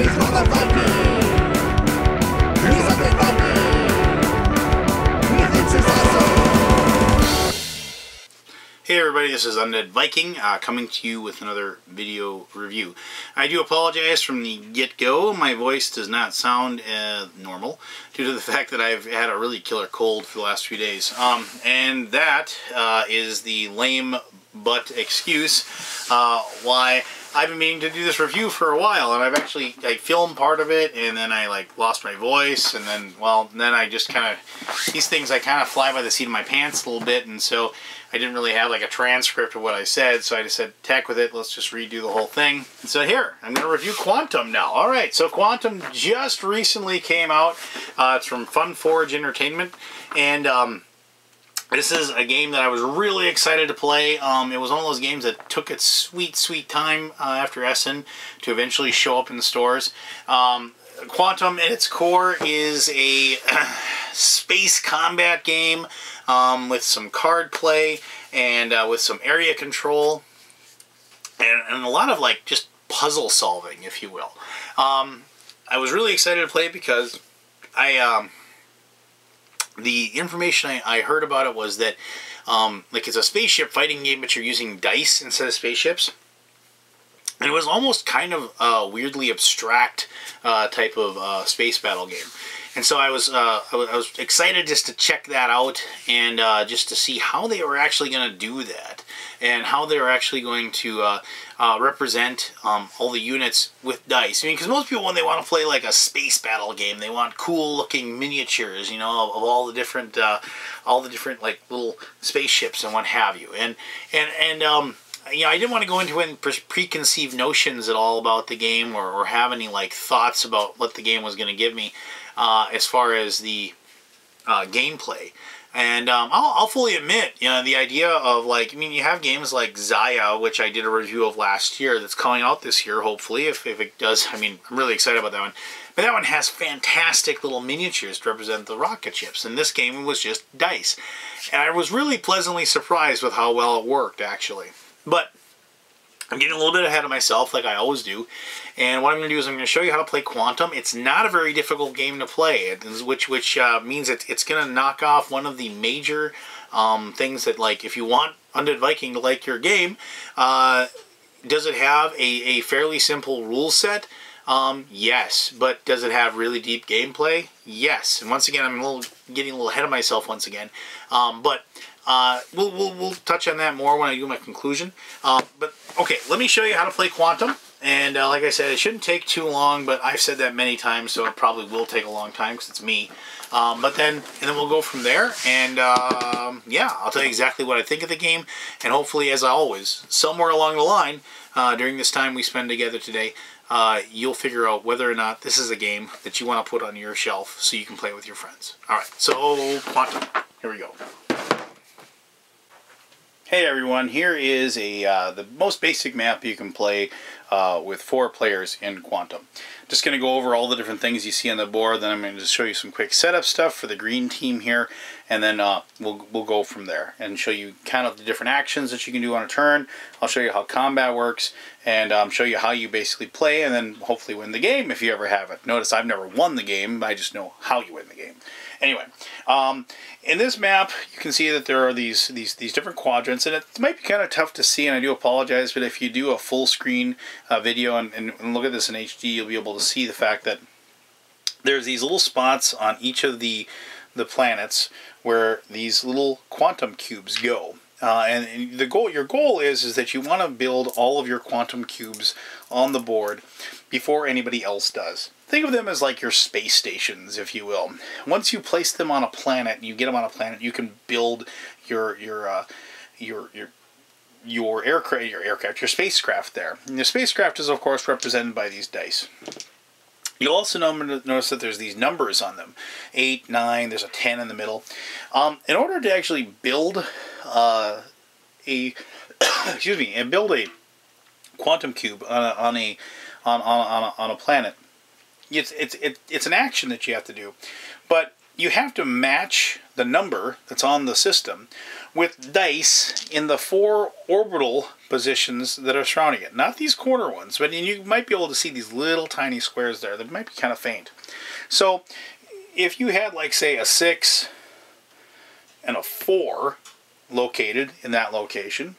Hey everybody, this is Undead Viking coming to you with another video review. I do apologize from the get-go. My voice does not sound normal due to the fact that I've had a really killer cold for the last few days. And that is the lame butt excuse why I've been meaning to do this review for a while, and I filmed part of it, and then I lost my voice, and then, well, then I just kind of, these things I kind of fly by the seat of my pants a little bit, and so I didn't really have a transcript of what I said, so I just said, heck with it, let's just redo the whole thing. And so here, I'm going to review Quantum now. Alright, so Quantum just recently came out. It's from FunForge Entertainment, and this is a game that I was really excited to play. It was one of those games that took its sweet, sweet time after Essen to eventually show up in the stores. Quantum, at its core, is a space combat game with some card play and with some area control and a lot of just puzzle solving, if you will. I was really excited to play it because the information I heard about it was that it's a spaceship fighting game, but you're using dice instead of spaceships. And it was almost kind of a weirdly abstract type of space battle game. And so I was excited just to check that out and just to see how they were actually going to do that and how they were actually going to represent all the units with dice. I mean, because most people, when they want to play a space battle game, they want cool looking miniatures, you know, of all the different little spaceships and what have you. And you know, I didn't want to go into any preconceived notions at all about the game or have any thoughts about what the game was going to give me as far as the gameplay. And I'll fully admit, you know, the idea of I mean, you have games like Xia, which I did a review of last year, that's coming out this year, hopefully, if it does. I mean, I'm really excited about that one. But that one has fantastic little miniatures to represent the rocket ships, and this game was just dice. And I was really pleasantly surprised with how well it worked, actually. But I'm getting a little bit ahead of myself, like I always do. And what I'm going to do is I'm going to show you how to play Quantum. It's not a very difficult game to play, which means it's going to knock off one of the major things that, if you want Undead Viking to like your game, does it have a fairly simple rule set? Yes. But does it have really deep gameplay? Yes. And once again, I'm getting a little ahead of myself once again. We'll touch on that more when I do my conclusion. But okay, let me show you how to play Quantum. And like I said, it shouldn't take too long, but I've said that many times, so it probably will take a long time because it's me. And then we'll go from there. And yeah, I'll tell you exactly what I think of the game. And hopefully, as always, somewhere along the line, during this time we spend together today, you'll figure out whether or not this is a game that you want to put on your shelf so you can play with your friends. All right, so Quantum, here we go. Hey everyone, here is the most basic map you can play with 4 players in Quantum. Just going to go over all the different things you see on the board, then I'm going to just show you some quick setup stuff for the green team here, and then we'll go from there and show you kind of the different actions that you can do on a turn. I'll show you how combat works, and show you how you basically play, and then hopefully win the game if you ever have it. Notice I've never won the game, I just know how you win the game. Anyway, in this map, you can see that there are these different quadrants, and it might be kind of tough to see, and I do apologize, but if you do a full screen video and look at this in HD, you'll be able to see the fact that there's these little spots on each of the planets where these little quantum cubes go. And your goal is that you want to build all of your quantum cubes on the board before anybody else does. Think of them as your space stations, if you will. Once you place them on a planet, you get them on a planet, you can build your spacecraft there. And the spacecraft is, of course, represented by these dice. You'll also notice that there's these numbers on them. 8, 9, there's a 10 in the middle. In order to actually build build a quantum cube on a planet, it's an action that you have to do. But you have to match the number that's on the system with dice in the 4 orbital positions that are surrounding it. Not these corner ones, but you might be able to see these little tiny squares there that might be kind of faint. So if you had, like, say, a 6 and a 4 located in that location,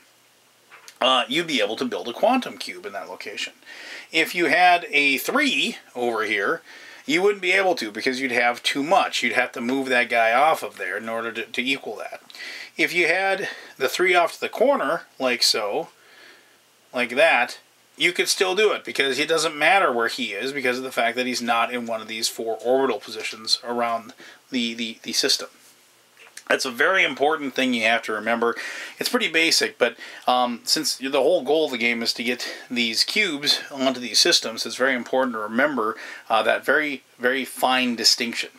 you'd be able to build a quantum cube in that location. If you had a 3 over here, you wouldn't be able to, because you'd have too much. You'd have to move that guy off of there in order to equal that. If you had the 3 off to the corner, like so, like that, you could still do it, because it doesn't matter where he is, because of the fact that he's not in one of these 4 orbital positions around the system. That's a very important thing you have to remember. It's pretty basic, but since the whole goal of the game is to get these cubes onto these systems, it's very important to remember that very, very fine distinction.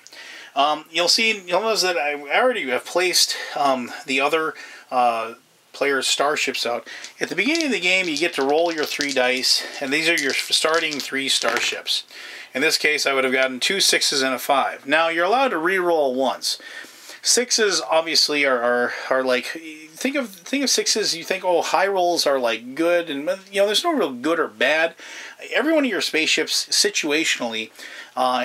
You'll notice that I already have placed the other players' starships out. At the beginning of the game, you get to roll your 3 dice, and these are your starting 3 starships. In this case, I would have gotten 2 6s and a 5. Now, you're allowed to re-roll once. 6s obviously are like, think of 6s, you think, oh, high rolls are like good, and there's no real good or bad. Every one of your spaceships situationally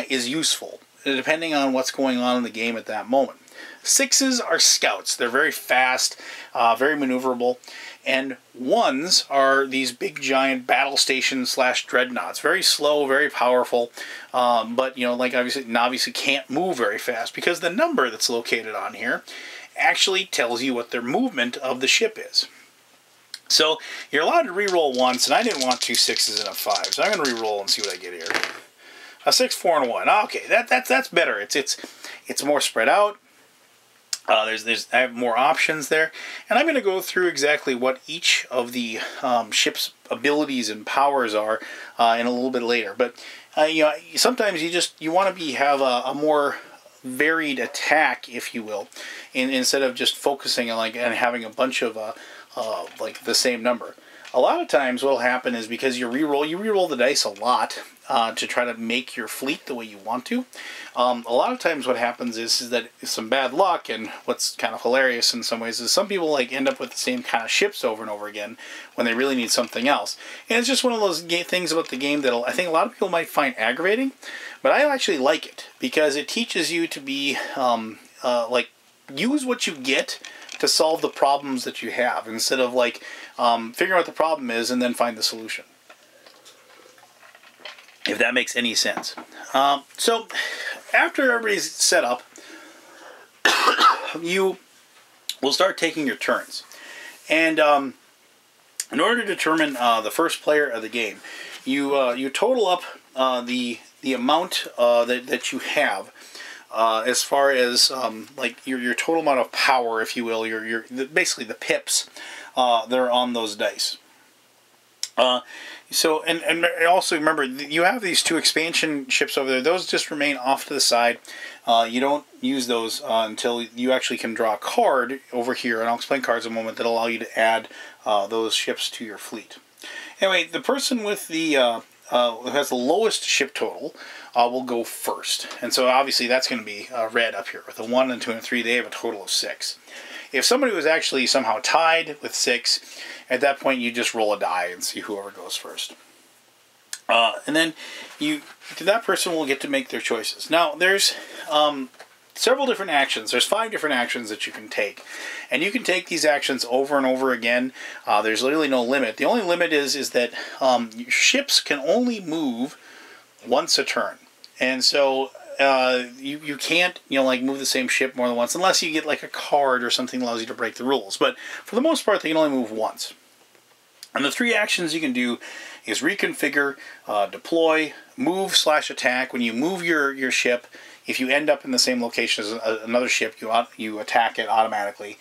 is useful, depending on what's going on in the game at that moment. 6s are scouts. They're very fast, very maneuverable. And 1s are these big giant battle stations / dreadnoughts. Very slow, very powerful, but obviously can't move very fast, because the number that's located on here actually tells you what their movement of the ship is. So you're allowed to re-roll once, and I didn't want 2 6s and a 5, so I'm going to re-roll and see what I get here. A 6, 4, and 1. Okay, that's better. It's more spread out. I have more options there, and I'm going to go through exactly what each of the ship's abilities and powers are in a little bit later. But sometimes you want to have a more varied attack, if you will, instead of just focusing on and having a bunch of the same number. A lot of times what'll happen is, because you re-roll the dice a lot to try to make your fleet the way you want to. A lot of times what happens is that it's some bad luck, and what's kind of hilarious in some ways is some people end up with the same kind of ships over and over again when they really need something else. And it's just one of those things about the game that I think a lot of people might find aggravating, but I actually like it, because it teaches you to be use what you get to solve the problems that you have, instead of figuring out what the problem is and then find the solution. If that makes any sense. So after everybody's set up, you will start taking your turns. And in order to determine the first player of the game, you total up the amount that you have. As far as your total amount of power, if you will, basically the pips that are on those dice. So also remember, you have these 2 expansion ships over there. Those just remain off to the side. You don't use those until you actually can draw a card over here, and I'll explain cards in a moment, that allow you to add those ships to your fleet. Anyway, the person with who has the lowest ship total will go first. And so obviously that's going to be red up here. With a 1 and 2 and 3, they have a total of 6. If somebody was actually somehow tied with 6, at that point you just roll a die and see whoever goes first. And then that person will get to make their choices. Now there's several different actions. There's 5 different actions that you can take. And you can take these actions over and over again. There's literally no limit. The only limit is that your ships can only move once a turn. And so you can't move the same ship more than once, unless you get a card or something that allows you to break the rules. But for the most part, they can only move once. And the 3 actions you can do is reconfigure, deploy, move / attack. When you move your ship, if you end up in the same location as another ship, you attack it automatically.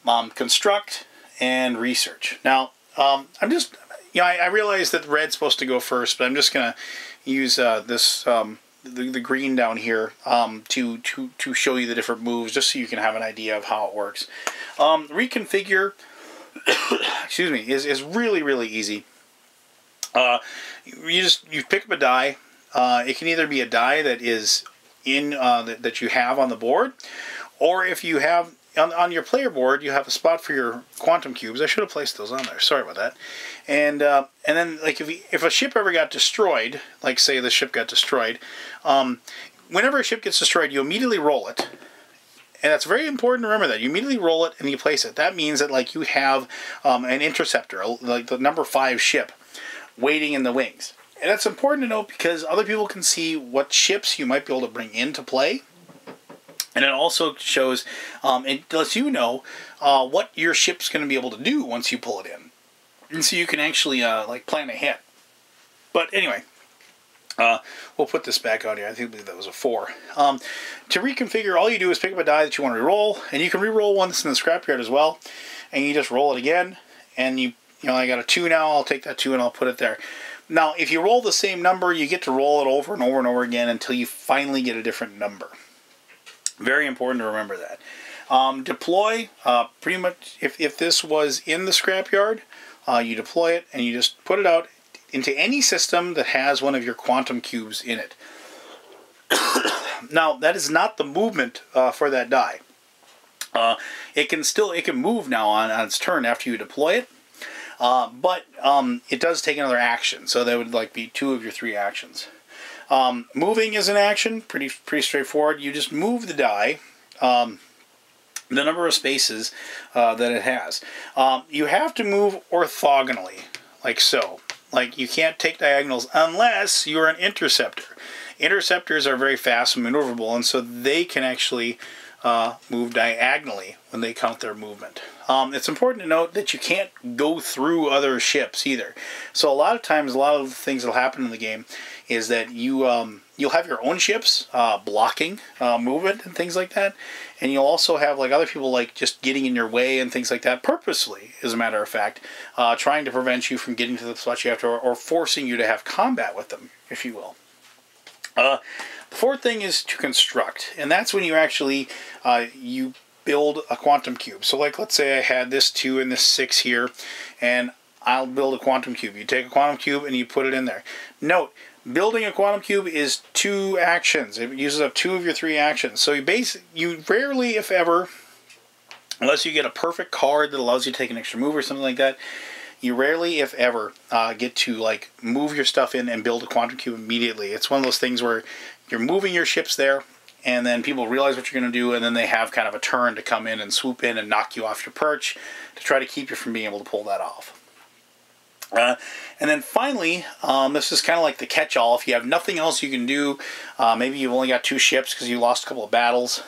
Construct and research. Now, I realize that red's supposed to go first, but I'm just going to use this the green down here to show you the different moves, just so you can have an idea of how it works. Reconfigure, excuse me, is really, really easy. You pick up a die. It can either be a die that is in that you have on the board, or if you have on your player board, you have a spot for your quantum cubes. I should have placed those on there. Sorry about that. And then, like, if a ship ever got destroyed, like say the ship got destroyed, whenever a ship gets destroyed, you immediately roll it. And that's very important to remember that. You immediately roll it and you place it. That means that, like, you have an interceptor, like the number 5 ship, waiting in the wings. And that's important to note because other people can see what ships you might be able to bring into play. And it also shows, it lets you know what your ship's going to be able to do once you pull it in. And so you can actually, like, plan ahead. But anyway, we'll put this back on here. I think that was a 4. To reconfigure, all you do is pick up a die that you want to reroll, and you can reroll one that's in the scrapyard as well. And you just roll it again, and you know, I got a 2 now. I'll take that 2 and I'll put it there. Now, if you roll the same number, you get to roll it over and over and over again until you finally get a different number. Very important to remember that. Deploy, pretty much, if this was in the scrapyard, you deploy it and you just put it out into any system that has one of your quantum cubes in it. Now, that is not the movement for that die. It can move now on its turn after you deploy it. But it does take another action, so that would like be 2 of your 3 actions. Moving is an action, pretty straightforward. You just move the die, the number of spaces that it has. You have to move orthogonally, like so. Like, you can't take diagonals unless you're an interceptor. Interceptors are very fast and maneuverable, and so they can actually move diagonally when they count their movement. It's important to note that you can't go through other ships either. So a lot of times, a lot of the things that will happen in the game is that you'll have your own ships blocking movement and things like that, and you'll also have like other people like just getting in your way and things like that purposely, as a matter of fact, trying to prevent you from getting to the spots you have to, or forcing you to have combat with them, if you will. The 4th thing is to construct, and that's when you actually you build a quantum cube. So, like, let's say I had this 2 and this 6 here, and I'll build a quantum cube. You take a quantum cube and you put it in there. Note, building a quantum cube is 2 actions. It uses up 2 of your 3 actions. So you rarely, if ever, unless you get a perfect card that allows you to take an extra move or something like that, you rarely, if ever, get to like move your stuff in and build a quantum cube immediately. It's one of those things where you're moving your ships there, and then people realize what you're going to do, and then they have kind of a turn to come in and swoop in and knock you off your perch to try to keep you from being able to pull that off. And then finally, this is kind of like the catch-all. If you have nothing else you can do, maybe you've only got 2 ships because you lost a couple of battles,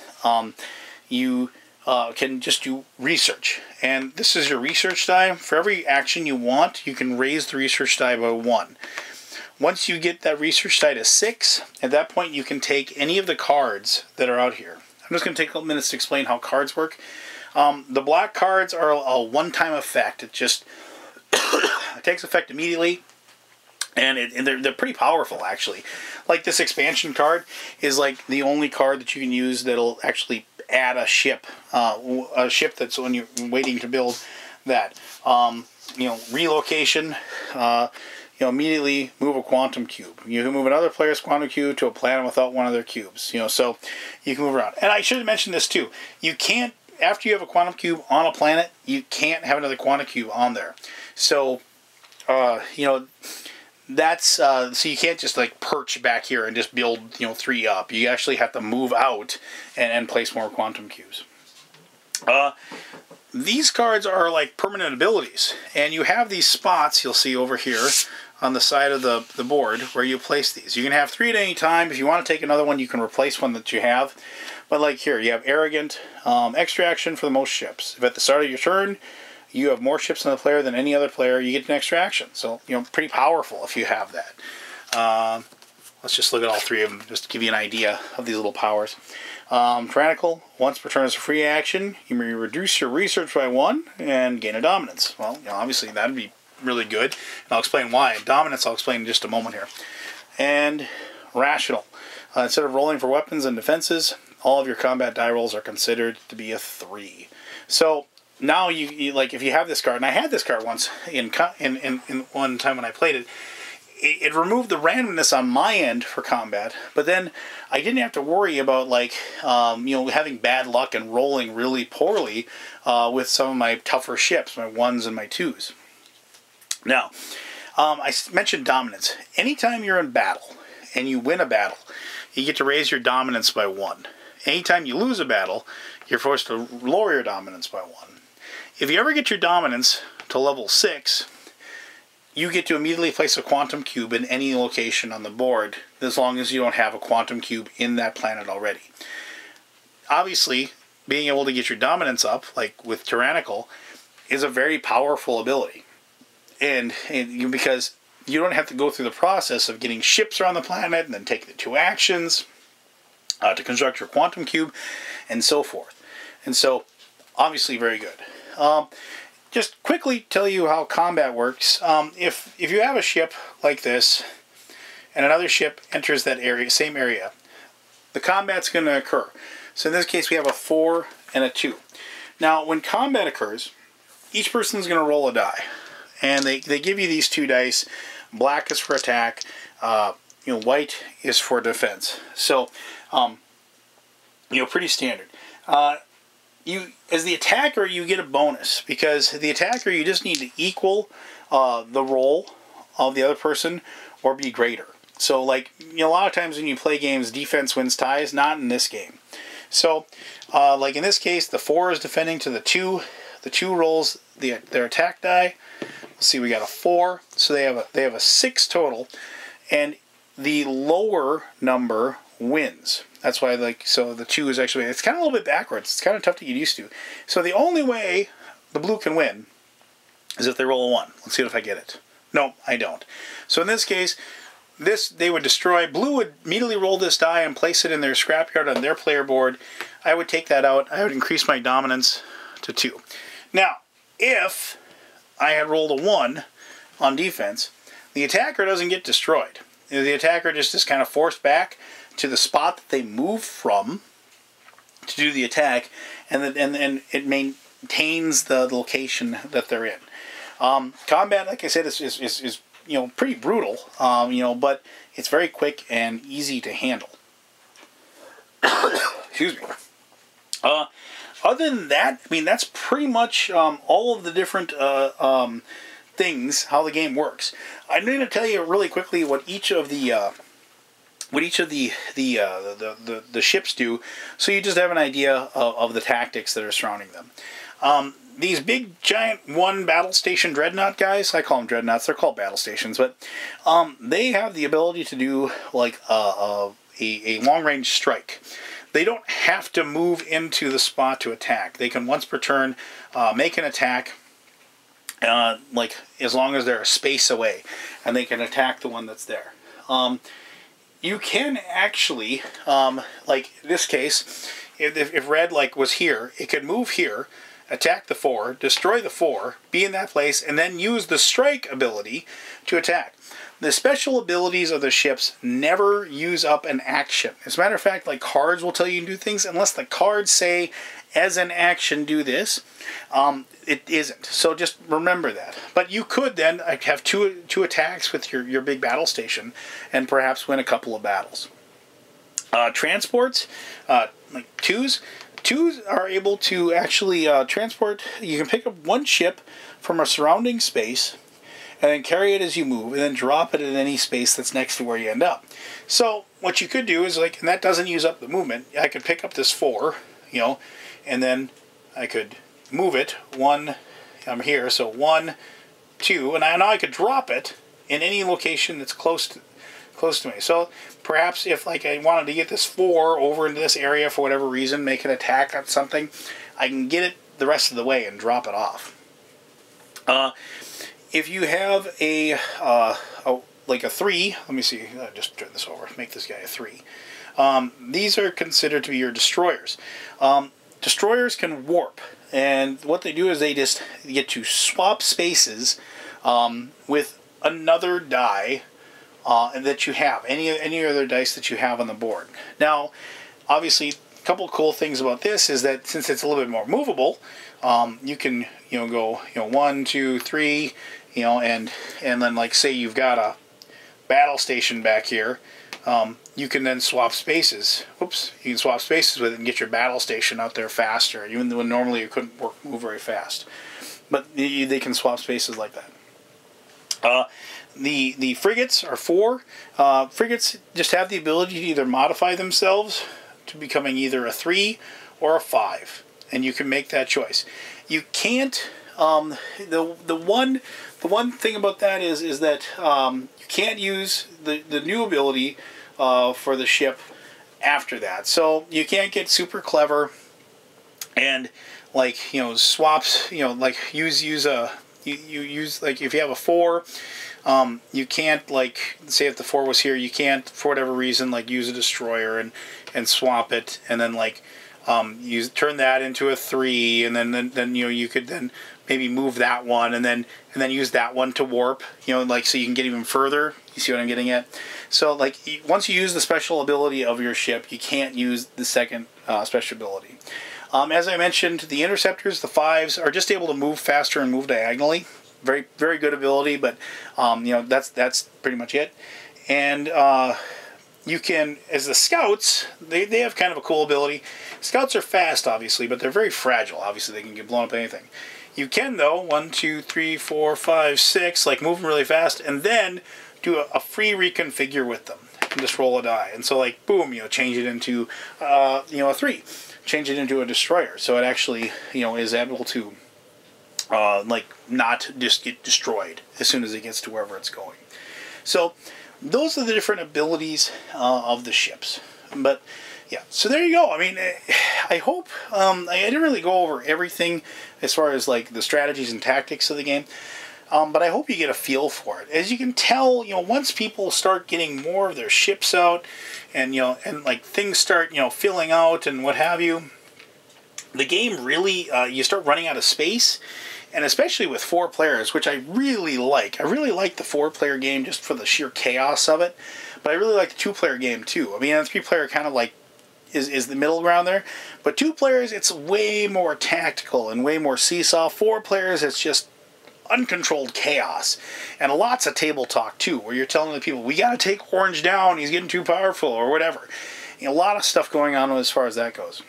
you can just do research. And this is your research die. For every action you want, you can raise the research die by 1. Once you get that research die to 6, at that point you can take any of the cards that are out here. I'm just going to take a couple minutes to explain how cards work. The black cards are a one-time effect. It just it takes effect immediately, and they're pretty powerful, actually. Like this expansion card is like the only card that you can use that'll actually add a ship that's when you're waiting to build that. Relocation. Immediately move a quantum cube. You can move another player's quantum cube to a planet without one of their cubes. So you can move around. And I should have mentioned this too. You can't, after you have a quantum cube on a planet, you can't have another quantum cube on there. So, that's so you can't just like perch back here and just build 3 up. You actually have to move out and place more quantum cubes. These cards are like permanent abilities, and you have these spots you'll see over here on the side of the board where you place these. You can have 3 at any time. If you want to take another one, you can replace one that you have. But like here, you have Arrogant, extra action for the most ships. If at the start of your turn you have more ships than the player than any other player, you get an extra action. So, pretty powerful if you have that. Let's just look at all 3 of them just to give you an idea of these little powers. Tyrannical, once per turn as a free action, you may reduce your research by 1 and gain a dominance. Well, obviously that'd be really good, and I'll explain why. Dominance I'll explain in just a moment here. And Rational. Instead of rolling for weapons and defenses, all of your combat die rolls are considered to be a 3. So now you like if you have this card, and I had this card once in one time when I played it, it removed the randomness on my end for combat, but then I didn't have to worry about like having bad luck and rolling really poorly with some of my tougher ships, my 1s and my 2s. Now, I mentioned dominance. Anytime you're in battle and you win a battle, you get to raise your dominance by 1. Anytime you lose a battle, you're forced to lower your dominance by 1. If you ever get your dominance to level 6, you get to immediately place a quantum cube in any location on the board, as long as you don't have a quantum cube in that planet already. Obviously, being able to get your dominance up, like with Tyrannical, is a very powerful ability. And because you don't have to go through the process of getting ships around the planet and then taking the 2 actions to construct your quantum cube and so forth. And so, obviously very good. Just quickly tell you how combat works. If you have a ship like this and another ship enters that area, same area, the combat's going to occur. So in this case we have a 4 and a 2. Now when combat occurs, each person's going to roll a die. And they give you these 2 dice. Black is for attack. White is for defense. So, pretty standard. As the attacker, you get a bonus, because the attacker, you just need to equal the roll of the other person or be greater. So, like, a lot of times when you play games, defense wins ties. Not in this game. So, like in this case, the 4 is defending to the 2. The 2 rolls their attack die. Let's see, we got a 4, so they have a 6 total, and the lower number wins. That's why, so the 2 is actually, it's kind of a little bit backwards. It's kind of tough to get used to. So the only way the blue can win is if they roll a 1. Let's see if I get it. No, I don't. So in this case, they would destroy. Blue would immediately roll this die and place it in their scrapyard on their player board. I would take that out. I would increase my dominance to 2. Now, if I had rolled a 1 on defense, the attacker doesn't get destroyed. The attacker just is kind of forced back to the spot that they moved from to do the attack, and it maintains the location that they're in. Combat, like I said, is pretty brutal, but it's very quick and easy to handle. Excuse me. Other than that, that's pretty much all of the different things, how the game works. I'm going to tell you really quickly what each of the ships do, so you just have an idea of the tactics that are surrounding them. These big, giant, 1 battle station dreadnought guys, I call them dreadnoughts, they're called battle stations, but they have the ability to do like a long-range strike. They don't have to move into the spot to attack. They can, once per turn, make an attack, like as long as they're a space away, and they can attack the one that's there. You can actually, like this case, if red was here, it could move here, attack the 4, destroy the 4, be in that place, and then use the strike ability to attack. The special abilities of the ships never use up an action. As a matter of fact, like cards will tell you to do things, unless the cards say, as an action, do this. It isn't. So just remember that. But you could then have two attacks with your big battle station and perhaps win a couple of battles. Transports, like 2s. 2s are able to actually transport. You can pick up 1 ship from a surrounding space and then carry it as you move, and then drop it in any space that's next to where you end up. So what you could do is, and that doesn't use up the movement, I could pick up this 4, and then I could move it 1, I'm here, so 1, 2, and now I could drop it in any location that's close to me. So perhaps if I wanted to get this 4 over into this area for whatever reason, make an attack on something, I can get it the rest of the way and drop it off. If you have a 3, let me see, just turn this over, make this guy a 3. These are considered to be your destroyers. Destroyers can warp, and what they do is they just get to swap spaces with another die that you have, any other dice that you have on the board. Now, obviously, a couple of cool things about this is that since it's a little bit more movable, you can go 1, 2, 3, and then say you've got a battle station back here, you can then swap spaces. Oops, you can swap spaces with it and get your battle station out there faster, even though normally you couldn't move very fast. But they can swap spaces like that. The frigates are 4. Frigates just have the ability to either modify themselves to becoming either a 3 or a 5, and you can make that choice. You can't. The one thing about that is that you can't use the new ability for the ship after that. So you can't get super clever and swaps. Like use a you use like if you have a 4. You can't, like, say if the 4 was here, you can't, for whatever reason, like, use a destroyer and swap it, and then, like, turn that into a 3, and then you could then maybe move that one, and then use that one to warp, like, so you can get even further. You see what I'm getting at? So, like, once you use the special ability of your ship, you can't use the second special ability. As I mentioned, the interceptors, the 5s, are just able to move faster and move diagonally. Very, very good ability, but that's pretty much it. And you can, as the scouts, they have kind of a cool ability. Scouts are fast, obviously, but they're very fragile. Obviously, they can get blown up by anything. You can, though, 1, 2, 3, 4, 5, 6, like move them really fast, and then do a free reconfigure with them and just roll a die. And so, like, boom, change it into a 3, change it into a destroyer. So it actually, is able to not just get destroyed as soon as it gets to wherever it's going. So those are the different abilities of the ships. But yeah, so there you go. I mean, I hope I didn't really go over everything as far as like the strategies and tactics of the game, but I hope you get a feel for it. As you can tell, once people start getting more of their ships out, and and like things start filling out and what have you, the game really you start running out of space. And especially with 4 players, which I really like. I really like the 4-player game just for the sheer chaos of it. But I really like the 2-player game too. I mean, the 3-player kind of like is the middle ground there. But 2 players, it's way more tactical and way more seesaw. 4 players, it's just uncontrolled chaos. And lots of table talk too, where you're telling the people, we got to take Orange down, he's getting too powerful, or whatever. A lot of stuff going on as far as that goes.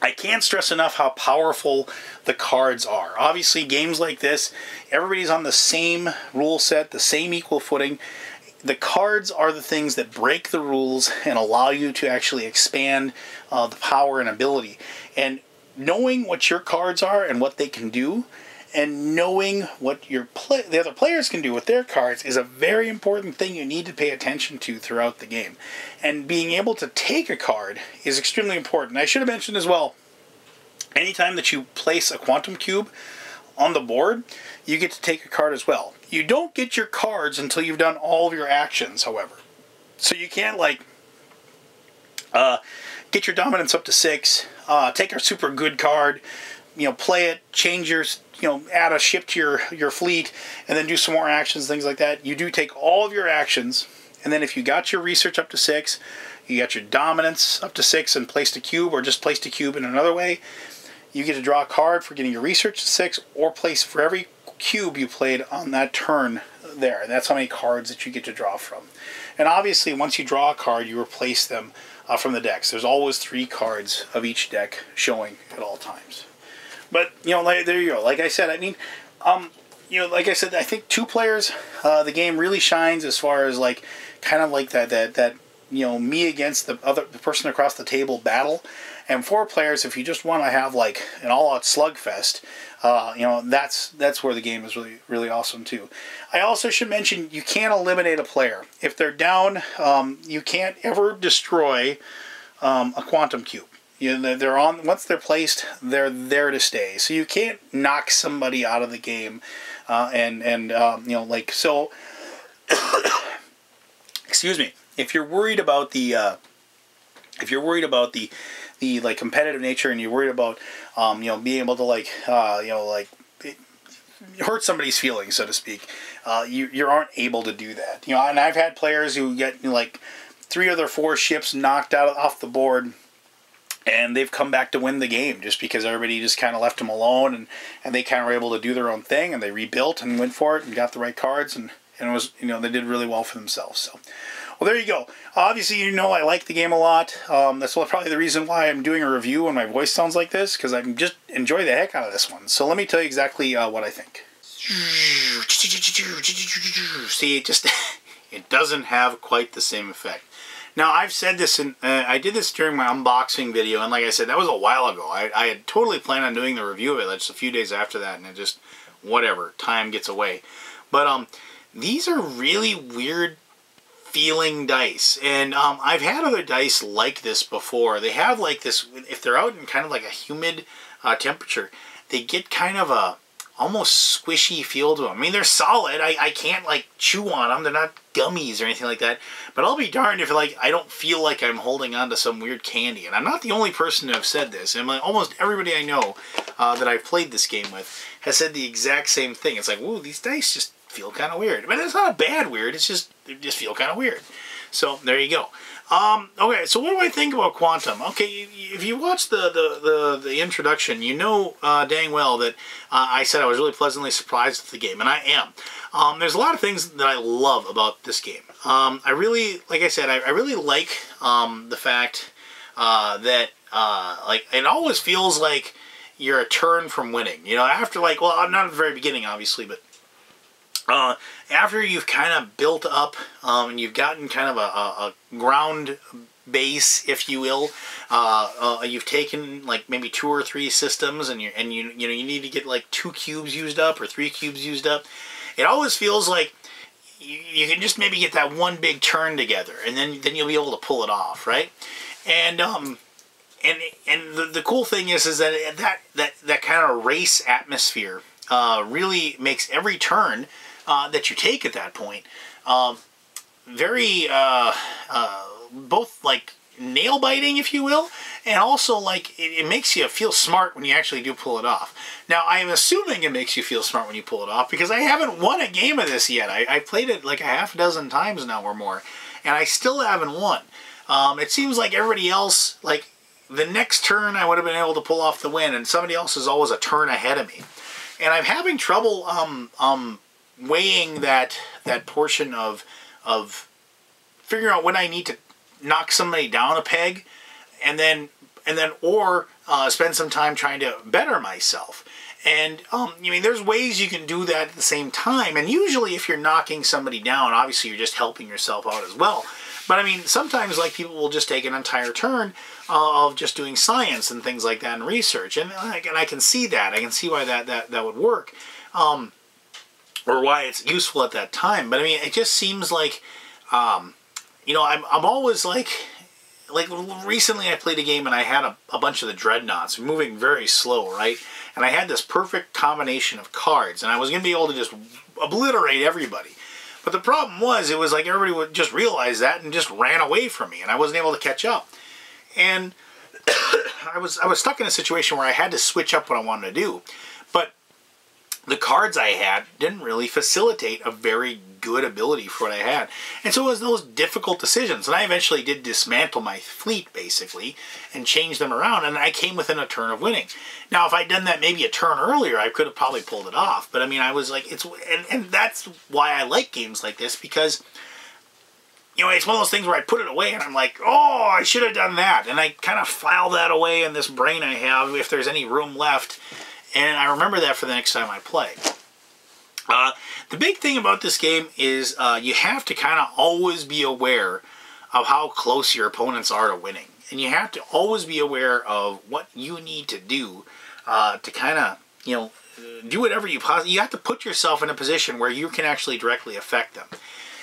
I can't stress enough how powerful the cards are. Obviously, games like this, everybody's on the same rule set, the same equal footing. The cards are the things that break the rules and allow you to actually expand the power and ability. And knowing what your cards are and what they can do, and knowing what the other players can do with their cards is a very important thing you need to pay attention to throughout the game. And being able to take a card is extremely important. I should have mentioned as well, anytime that you place a quantum cube on the board, you get to take a card as well. You don't get your cards until you've done all of your actions, however. So you can't, like, get your dominance up to 6, take our super good card, play it, change your, add a ship to your fleet, and then do some more actions, things like that. You do take all of your actions, and then if you got your research up to 6, you got your dominance up to 6 and placed a cube, or just placed a cube in another way, you get to draw a card for getting your research to 6, or place for every cube you played on that turn there. And that's how many cards that you get to draw from. And obviously, once you draw a card, you replace them from the decks. There's always 3 cards of each deck showing at all times. But, there you go. Like I said, I mean, like I said, I think 2 players, the game really shines as far as, like, kind of like that me against the person across the table battle. And 4 players, if you just want to have, like, an all-out slugfest, that's where the game is really, really awesome, too. I also should mention, you can't eliminate a player. If they're down, you can't ever destroy a quantum cube. They're on, once they're placed, they're there to stay. So you can't knock somebody out of the game, excuse me. If you're worried about the like competitive nature, and you're worried about being able to hurt somebody's feelings, so to speak, you aren't able to do that. And I've had players who get like 3 of their 4 ships knocked off the board, and they've come back to win the game just because everybody just kind of left them alone, and they kind of were able to do their own thing, and they rebuilt and went for it and got the right cards, and and it was, they did really well for themselves. So, well, there you go. Obviously, I like the game a lot. That's probably the reason why I'm doing a review and my voice sounds like this, because I just enjoy the heck out of this one. So let me tell you exactly what I think. See, it doesn't have quite the same effect. Now, I've said this, I did this during my unboxing video, and like I said, that was a while ago. I had totally planned on doing the review of it just a few days after that, and it just, whatever, time gets away. But these are really weird feeling dice, and I've had other dice like this before. They have like this, if they're out in kind of like a humid temperature, they get kind of a almost squishy feel to them. I mean, they're solid. I can't like chew on them. They're not gummies or anything like that. But I'll be darned if like I don't feel like I'm holding on to some weird candy. And I'm not the only person to have said this. And almost everybody I know that I've played this game with has said the exact same thing. It's like, ooh, these dice just feel kind of weird. But it's not a bad weird. It's just, they just feel kind of weird. So there you go. Okay, so what do I think about Quantum? Okay, if you watch the introduction, you know dang well that I said I was really pleasantly surprised with the game, and I am. There's a lot of things that I love about this game. I really, like I said, I really like the fact that like it always feels like you're a turn from winning. After like, well, not at the very beginning, obviously, but after you've kind of built up and you've gotten kind of a ground base, if you will, you've taken like maybe 2 or 3 systems, and you need to get like 2 cubes used up or 3 cubes used up. It always feels like you can just maybe get that one big turn together, and then you'll be able to pull it off, right? And the cool thing is that kind of race atmosphere really makes every turn that you take at that point very both like nail biting, if you will, and also like it makes you feel smart when you actually do pull it off. Now, I am assuming it makes you feel smart when you pull it off, because I haven't won a game of this yet. I played it like a half dozen times now or more, and I still haven't won. It seems like everybody else, like the next turn I would have been able to pull off the win, and somebody else is always a turn ahead of me. And I'm having trouble weighing that portion of figuring out when I need to knock somebody down a peg, and then spend some time trying to better myself. And there's ways you can do that at the same time. And usually, if you're knocking somebody down, obviously you're just helping yourself out as well. But sometimes like people will just take an entire turn of just doing science and things like that and research, and I can see that. I can see why that would work, or why it's useful at that time. But it just seems like, I'm always like recently I played a game and I had a bunch of the dreadnoughts moving very slow, right? And I had this perfect combination of cards, and I was going to be able to just obliterate everybody. But the problem was, it was like everybody would just realize that and just ran away from me, and I wasn't able to catch up. And I was stuck in a situation where I had to switch up what I wanted to do. But the cards I had didn't really facilitate a very good ability for what I had. And so it was those difficult decisions. And I eventually did dismantle my fleet, basically, and change them around, and I came within a turn of winning. Now, if I'd done that maybe a turn earlier, I could have probably pulled it off. But I was like, and that's why I like games like this, because it's one of those things where I put it away and I'm like, oh, I should have done that. And I kind of file that away in this brain I have if there's any room left. And I remember that for the next time I play. The big thing about this game is you have to kind of always be aware of how close your opponents are to winning. And you have to always be aware of what you need to do to kind of, do whatever you possibly... You have to put yourself in a position where you can actually directly affect them.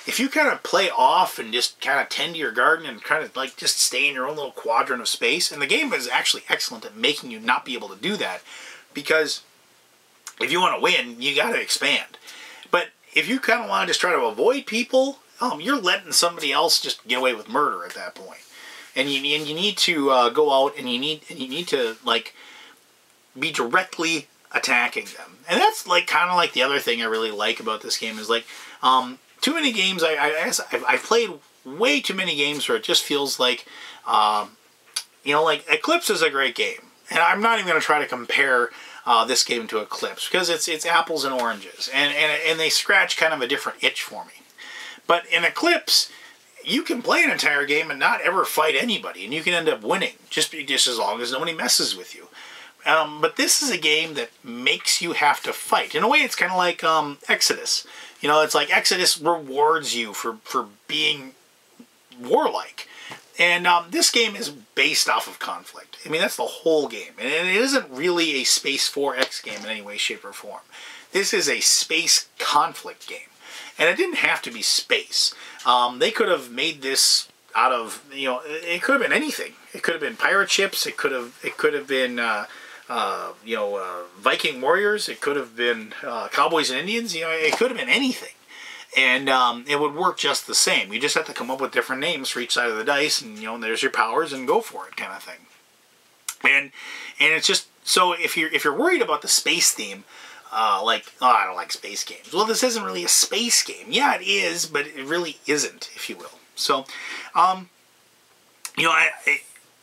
If you kind of play off and just kind of tend to your garden and kind of like just stay in your own little quadrant of space, and the game is actually excellent at making you not be able to do that, because if you want to win, you got to expand. But if you kind of want to just try to avoid people, you're letting somebody else just get away with murder at that point. And you need to go out and you need to like be directly attacking them. And that's like kind of like the other thing I really like about this game is like too many games. I've played way too many games where it just feels like like Eclipse is a great game, and I'm not even going to try to compare this game to Eclipse, because it's apples and oranges, and they scratch kind of a different itch for me. But in Eclipse, you can play an entire game and not ever fight anybody, and you can end up winning just as long as nobody messes with you. But this is a game that makes you have to fight. In a way, it's kind of like Exodus. You know, it's like Exodus rewards you for being warlike. And this game is based off of conflict. I mean, that's the whole game. And it isn't really a Space 4X game in any way, shape, or form. This is a space conflict game. And it didn't have to be space. They could have made this out of, you know, it could have been anything. It could have been pirate ships. It could have been, you know, Viking warriors. It could have been cowboys and Indians. You know, it could have been anything. And it would work just the same. You just have to come up with different names for each side of the dice, and, you know, there's your powers, and go for it, kind of thing. And it's just, so if you're worried about the space theme, like, oh, I don't like space games. Well, this isn't really a space game. Yeah, it is, but it really isn't, if you will. So, you know,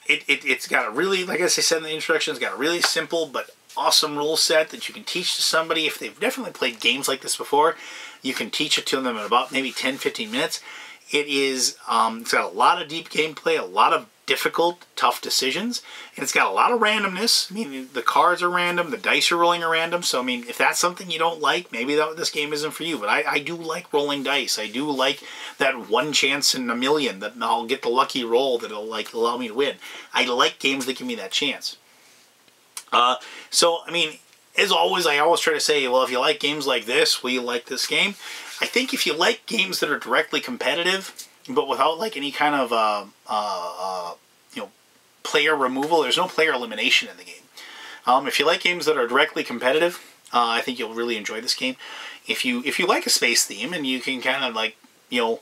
it's got a really, like I said in the introduction, it's got a really simple but awesome rule set that you can teach to somebody. If they've definitely played games like this before, you can teach it to them in about maybe 10-15 minutes. It's got a lot of deep gameplay, a lot of difficult, tough decisions, and it's got a lot of randomness. I mean, the cards are random, the dice are rolling are random, so I mean, if that's something you don't like, maybe this game isn't for you, but I do like rolling dice. I do like that one chance in a million that I'll get the lucky roll that'll, like, allow me to win. I like games that give me that chance. So, I mean, as always, I always try to say, well, if you like games like this, will you like this game? I think if you like games that are directly competitive, but without, like, any kind of, you know, player removal, there's no player elimination in the game. If you like games that are directly competitive, I think you'll really enjoy this game. If you like a space theme, and you can kind of, like, you know,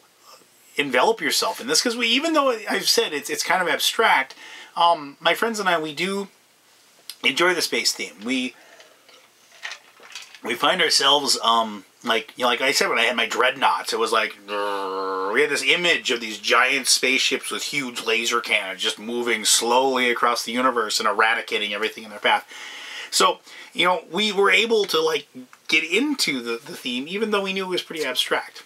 envelop yourself in this, because even though I've said it's kind of abstract, my friends and I, we do enjoy the space theme. We find ourselves, like, you know, like I said, when I had my dreadnoughts, it was like, we had this image of these giant spaceships with huge laser cannons just moving slowly across the universe and eradicating everything in their path. So, you know, we were able to, like, get into the theme, even though we knew it was pretty abstract.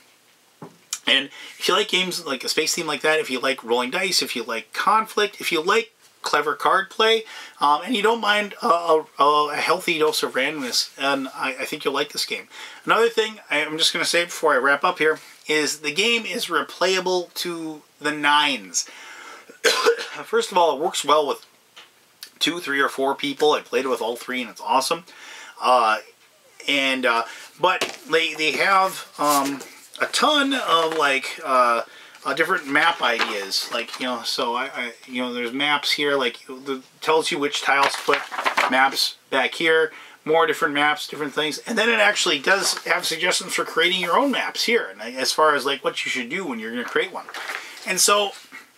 And if you like games like a space theme like that, if you like rolling dice, if you like conflict, if you like clever card play, and you don't mind a healthy dose of randomness, and I think you'll like this game. Another thing I'm just going to say before I wrap up here is the game is replayable to the nines. First of all, it works well with 2, 3, or 4 people. I played it with all 3, and it's awesome. But they have a ton of, like, different map ideas, like, you know, so you know, there's maps here, like, tells you which tiles to put, maps back here, more different maps, different things, and then it actually does have suggestions for creating your own maps here, and as far as, like, what you should do when you're going to create one. And so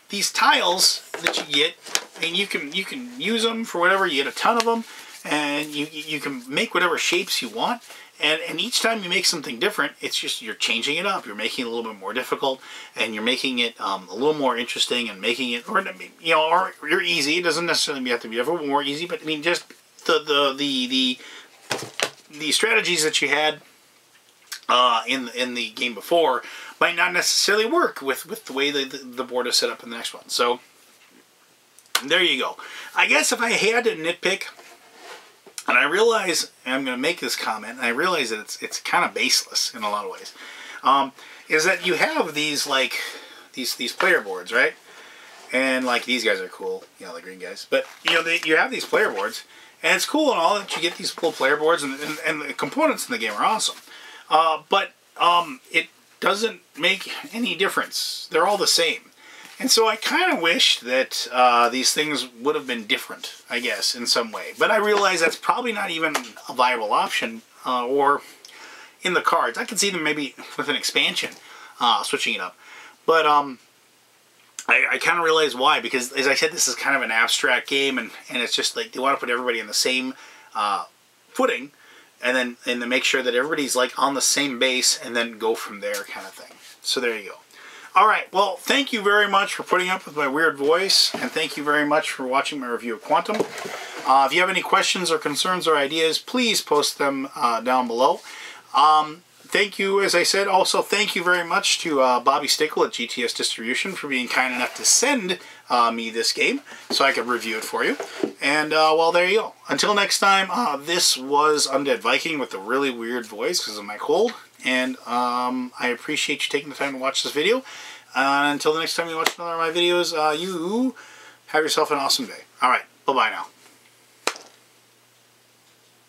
these tiles that you get, I mean, you can use them for whatever. You get a ton of them, and you can make whatever shapes you want. And each time you make something different, it's just you're changing it up. You're making it a little bit more difficult, and you're making it a little more interesting, and making it, or, you know, or you're easy. It doesn't necessarily have to be ever more easy, but I mean, just the strategies that you had in the game before might not necessarily work with the way the board is set up in the next one. So there you go. I guess if I had to nitpick. And I realize, and I'm going to make this comment, and I realize that it's kind of baseless in a lot of ways, is that you have these, like, these player boards, right? And, like, these guys are cool, you know, the green guys. But, you know, you have these player boards, and it's cool and all that you get these cool player boards, and the components in the game are awesome. But it doesn't make any difference. They're all the same. And so I kind of wish that these things would have been different, I guess, in some way. But I realize that's probably not even a viable option, or in the cards. I could see them maybe with an expansion, switching it up. But I kind of realize why, because, as I said, this is kind of an abstract game, and it's just like they want to put everybody in the same footing, and then make sure that everybody's, like, on the same base, and then go from there, kind of thing. So there you go. All right, well, thank you very much for putting up with my weird voice, and thank you very much for watching my review of Quantum. If you have any questions or concerns or ideas, please post them down below. Thank you, as I said. Also, thank you very much to Bobby Stickle at GTS Distribution for being kind enough to send me this game so I could review it for you. And, well, there you go. Until next time, this was Undead Viking with a really weird voice because of my cold. And I appreciate you taking the time to watch this video. Until the next time you watch another of my videos, you have yourself an awesome day. All right, bye-bye now.